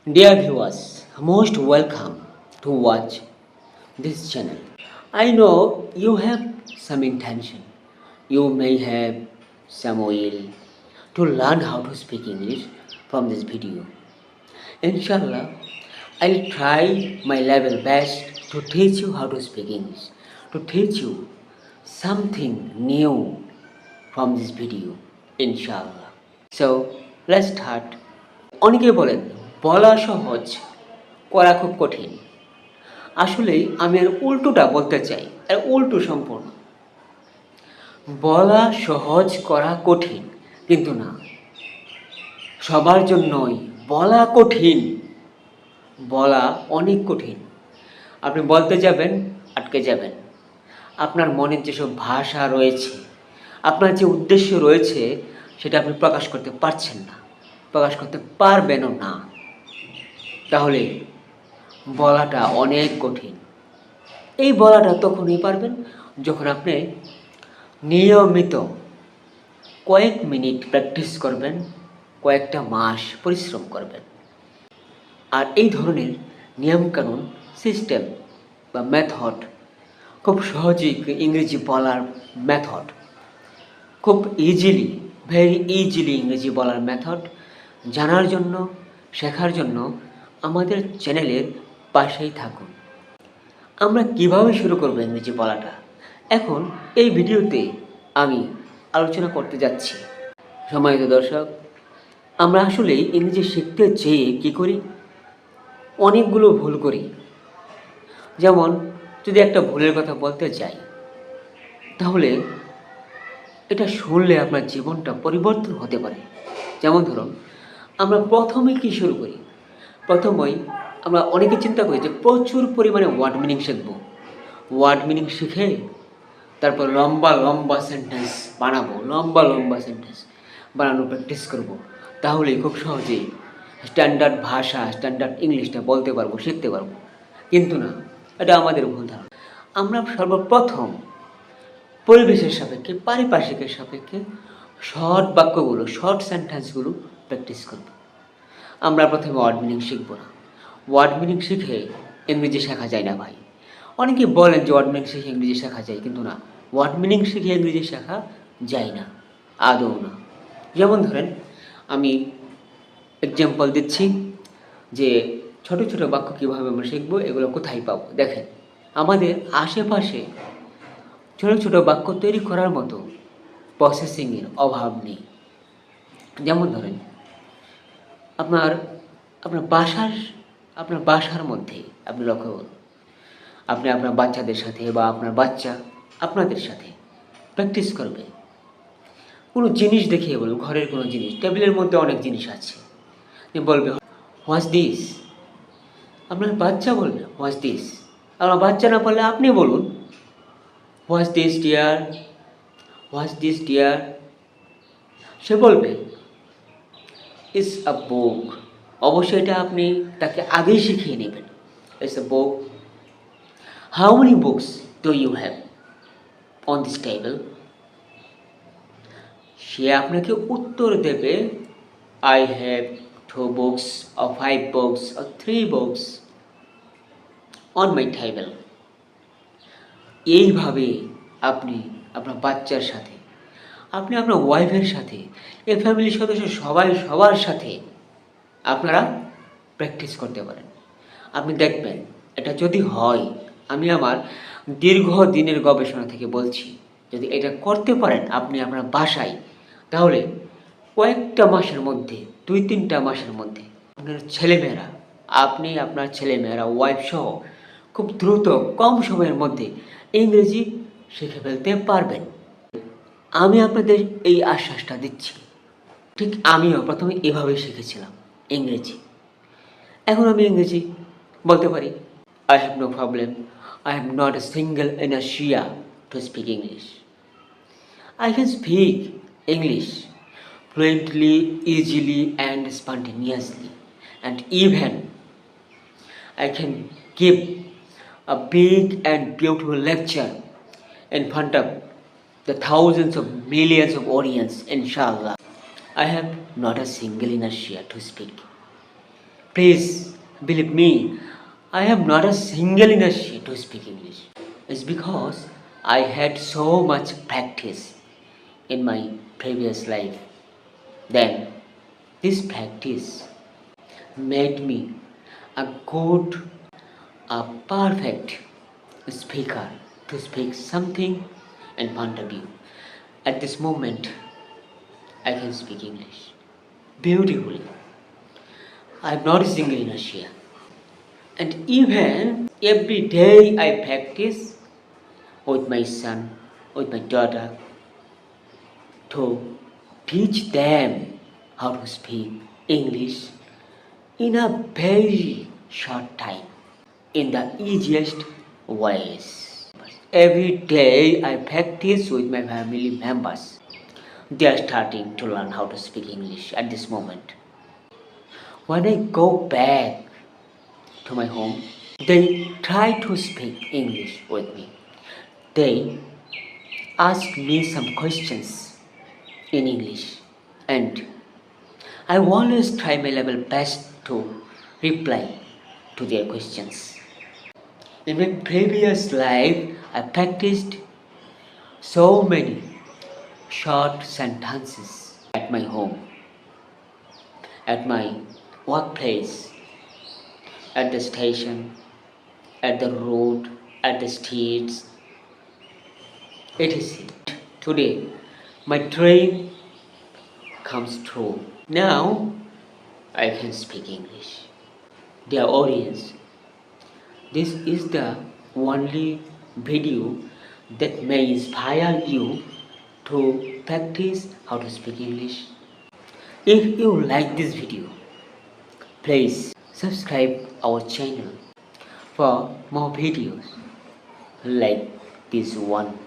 Dear viewers, most welcome to watch this channel. I know you have some intention. You may have some will to learn how to speak English from this video. Inshallah, I'll try my level best to teach you how to speak English, to teach you something new from this video. Inshallah. So, let's start. অনেকে বলেন বলা সহজ করা খুব কঠিন। আসলে আমি আর উল্টোটা বলতে চাই, আর উল্টো সম্পূর্ণ। বলা সহজ করা কঠিন, কিন্তু না, সবার জন্যই বলা কঠিন। বলা অনেক কঠিন। আপনি বলতে যাবেন, আটকে যাবেন। আপনার মনের যেসব ভাষা রয়েছে, আপনার যে উদ্দেশ্য রয়েছে, সেটা আপনি প্রকাশ করতে পারছেন না, প্রকাশ করতে পারবেনও না। তাহলে বলাটা অনেক কঠিন। এই বলাটা তখনই পারবেন যখন আপনি নিয়মিত কয়েক মিনিট প্র্যাকটিস করবেন, কয়েকটা মাস পরিশ্রম করবেন। আর এই ধরনের নিয়মকানুন, সিস্টেম বা মেথড, খুব সহজেই ইংরেজি বলার মেথড, খুব ইজিলি, ভেরি ইজিলি ইংরেজি বলার মেথড জানার জন্য, শেখার জন্য আমাদের চ্যানেলের পাশেই থাকুন। আমরা কিভাবে শুরু করব ইংরেজি বলাটা, এখন এই ভিডিওতে আমি আলোচনা করতে যাচ্ছি। সম্মানিত দর্শক, আমরা আসলে ইংরেজি শিখতে চেয়ে কী করি? অনেকগুলো ভুল করি। যেমন যদি একটা ভুলের কথা বলতে চাই, তাহলে এটা শুনলে আপনার জীবনটা পরিবর্তন হতে পারে। যেমন ধরুন, আমরা প্রথমে কী শুরু করি? প্রথমেই আমরা অনেকে চিন্তা করি যে প্রচুর পরিমাণে ওয়ার্ড মিনিং শিখব। ওয়ার্ড মিনিং শিখে তারপর লম্বা লম্বা সেন্টেন্স বানাবো, লম্বা লম্বা সেন্টেন্স বানানো প্র্যাকটিস করব। তাহলেই খুব সহজেই স্ট্যান্ডার্ড ভাষা, স্ট্যান্ডার্ড ইংলিশটা বলতে পারবো, শিখতে পারবো। কিন্তু না, এটা আমাদের ভুল ধারণা। আমরা সর্বপ্রথম পরিবেশের সাপেক্ষে, পারিপার্শ্বিকের সাপেক্ষে শর্ট বাক্যগুলো, শর্ট সেন্টেন্সগুলো প্র্যাকটিস করব। আমরা প্রথমে ওয়ার্ড মিনিং শিখব না। ওয়ার্ড মিনিং শিখে ইংরেজি শেখা যায় না ভাই। অনেকে বলেন যে ওয়ার্ড মিনিং শিখে ইংরেজি শেখা যায়, কিন্তু না, ওয়ার্ড মিনিং শিখে ইংরেজি শেখা যায় না, আদৌ না। যেমন ধরেন, আমি এক্সাম্পল দিচ্ছি যে ছোট ছোট বাক্য কীভাবে আমরা শিখবো, এগুলো কোথায় পাবো। দেখেন, আমাদের আশেপাশে ছোট ছোট বাক্য তৈরি করার মতো প্রসেসিংয়ের অভাব নেই। যেমন ধরেন, আপনার বাসার মধ্যে আপনি লক্ষ্য করুন, আপনি আপনার বাচ্চাদের সাথে বা আপনার বাচ্চা আপনাদের সাথে প্র্যাকটিস করবে। কোনো জিনিস দেখিয়ে বলুন, ঘরের কোনো জিনিস, টেবিলের মধ্যে অনেক জিনিস আছে, বলবে হোয়াটস দিস। আপনার বাচ্চা বলবে হোয়াটস দিস। আপনার বাচ্চা না বললে আপনি বলুন what's this dear, what's this dear. সে বলবে ইটস আ বুক। অবশ্যই এটা আপনি তাকে আগেই শিখিয়ে নেবেন। It's a book. How many books do you have on this table? সে আপনাকে উত্তর দেবে I have 2 books or 5 books or 3 books on my table. এইভাবে আপনি আপনার বাচ্চার সাথে, আপনি আপনার ওয়াইফের সাথে, এই ফ্যামিলির সদস্য সবার সাথে আপনারা প্র্যাকটিস করতে পারেন। আপনি দেখবেন, এটা যদি হয়, আমি আমার দীর্ঘ দিনের গবেষণা থেকে বলছি, যদি এটা করতে পারেন আপনি আপনার বাসায়, তাহলে কয়েকটা মাসের মধ্যে, 2-3টা মাসের মধ্যে আপনার ছেলেমেয়েরা, আপনি আপনার ছেলেমেয়েরা, ওয়াইফ সহ খুব দ্রুত, কম সময়ের মধ্যে ইংরেজি শিখে ফেলতে পারবেন। আমি আপনাদের এই আশ্বাসটা দিচ্ছি। ঠিক আমিও প্রথমে এভাবেই শিখেছিলাম ইংরেজি। এখন আমি ইংরেজি বলতে পারি। I have no problem. I am not a single inertia to speak English. I can speak English fluently, easily and spontaneously. And even I can give a big and beautiful lecture in front of the thousands of millions of audience, inshallah. I have not a single inertia to speak Please believe me, I am not a single inertia to speak English. It's because I had so much practice in my previous life. Then this practice made me a good, a perfect speaker to speak something in front of you. At this moment, I can speak English beautifully. I am not a single inertia. And even every day I practice with my son, with my daughter, to teach them how to speak English in a very short time, in the easiest ways. Every day I practice with my family members. They are starting to learn how to speak English at this moment. When I go back to my home, they try to speak English with me. They ask me some questions in English, and I always try my level best to reply to their questions. In my previous life, I practiced so many short sentences at my home, at my workplace, at the station, at the road, at the streets, etc. Today, my dream comes true. Now, I can speak English. Dear audience, this is the only video that may inspire you to practice how to speak English. If you like this video, please subscribe our channel for more videos like this one.